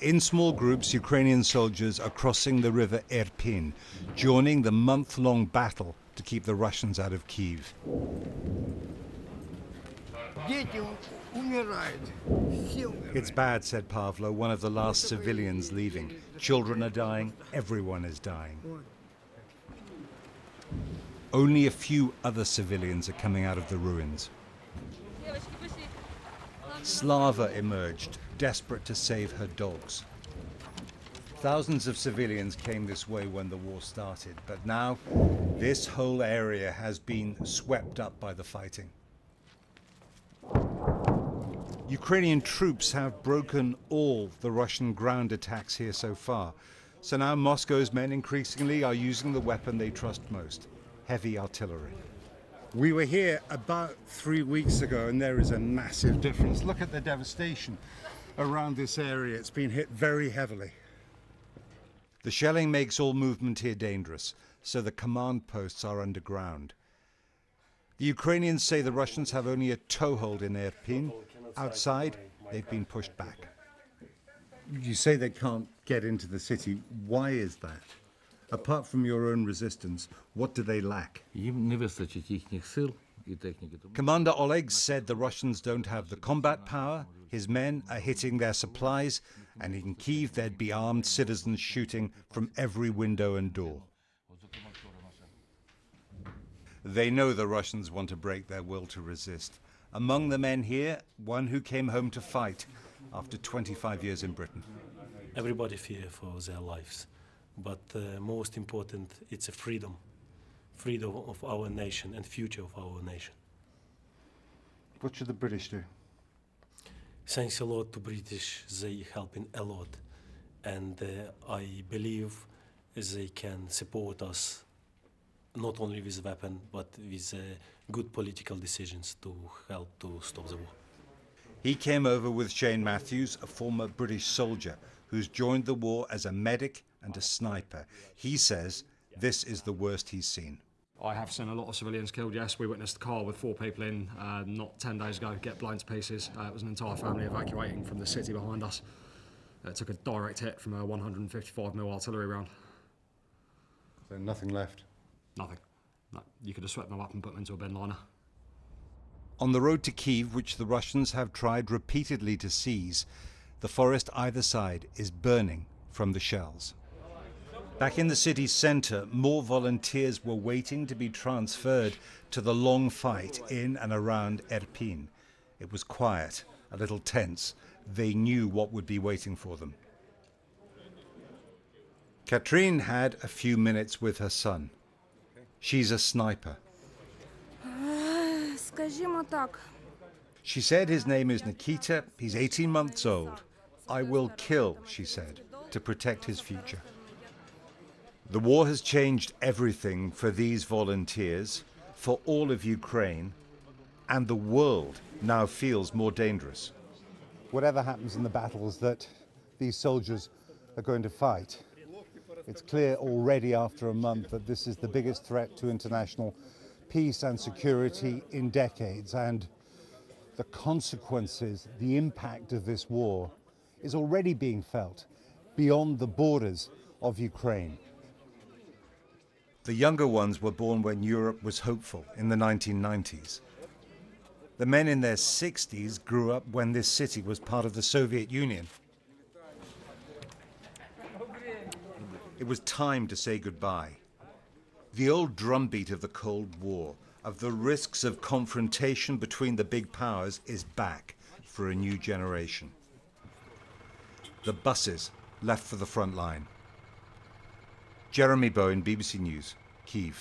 In small groups, Ukrainian soldiers are crossing the river Irpin, joining the month-long battle to keep the Russians out of Kyiv. It's bad, said Pavlo, one of the last civilians leaving. Children are dying, everyone is dying. Only a few other civilians are coming out of the ruins. Slava emerged, desperate to save her dogs. Thousands of civilians came this way when the war started, but now this whole area has been swept up by the fighting. Ukrainian troops have broken all the Russian ground attacks here so far, so now Moscow's men increasingly are using the weapon they trust most: heavy artillery. We were here about 3 weeks ago, and there is a massive difference. Look at the devastation around this area. It's been hit very heavily. The shelling makes all movement here dangerous, so the command posts are underground. The Ukrainians say the Russians have only a toehold in Irpin. Outside, they've been pushed back. You say they can't get into the city. Why is that? Apart from your own resistance, what do they lack? Commander Oleg said the Russians don't have the combat power, his men are hitting their supplies, and in Kyiv there'd be armed citizens shooting from every window and door. They know the Russians want to break their will to resist. Among the men here, one who came home to fight after 25 years in Britain. Everybody fears for their lives, but most important, it's a freedom of our nation and future of our nation. What should the British do? Thanks a lot to British, they helping a lot, and I believe they can support us not only with weapon, but with good political decisions to help to stop the war. He came over with Shane Matthews, a former British soldier who's joined the war as a medic and a sniper. He says this is the worst he's seen. I have seen a lot of civilians killed, yes. We witnessed a car with 4 people in not 10 days ago get blown to pieces. It was an entire family evacuating from the city behind us. It took a direct hit from a 155mm artillery round. So nothing left? Nothing. No. You could have swept them up and put them into a bin liner. On the road to Kyiv, which the Russians have tried repeatedly to seize, the forest either side is burning from the shells. Back in the city's center, more volunteers were waiting to be transferred to the long fight in and around Irpin. It was quiet, a little tense. They knew what would be waiting for them. Katrin had a few minutes with her son. She's a sniper. She said his name is Nikita. He's 18 months old. I will kill, she said, to protect his future. The war has changed everything for these volunteers, for all of Ukraine, and the world now feels more dangerous. Whatever happens in the battles that these soldiers are going to fight, it's clear already after a month that this is the biggest threat to international peace and security in decades, and the consequences, the impact of this war is already being felt beyond the borders of Ukraine. The younger ones were born when Europe was hopeful in the 1990s. The men in their 60s grew up when this city was part of the Soviet Union. It was time to say goodbye. The old drumbeat of the Cold War, of the risks of confrontation between the big powers, is back for a new generation. The buses left for the front line. Jeremy Bowen, BBC News, Kyiv.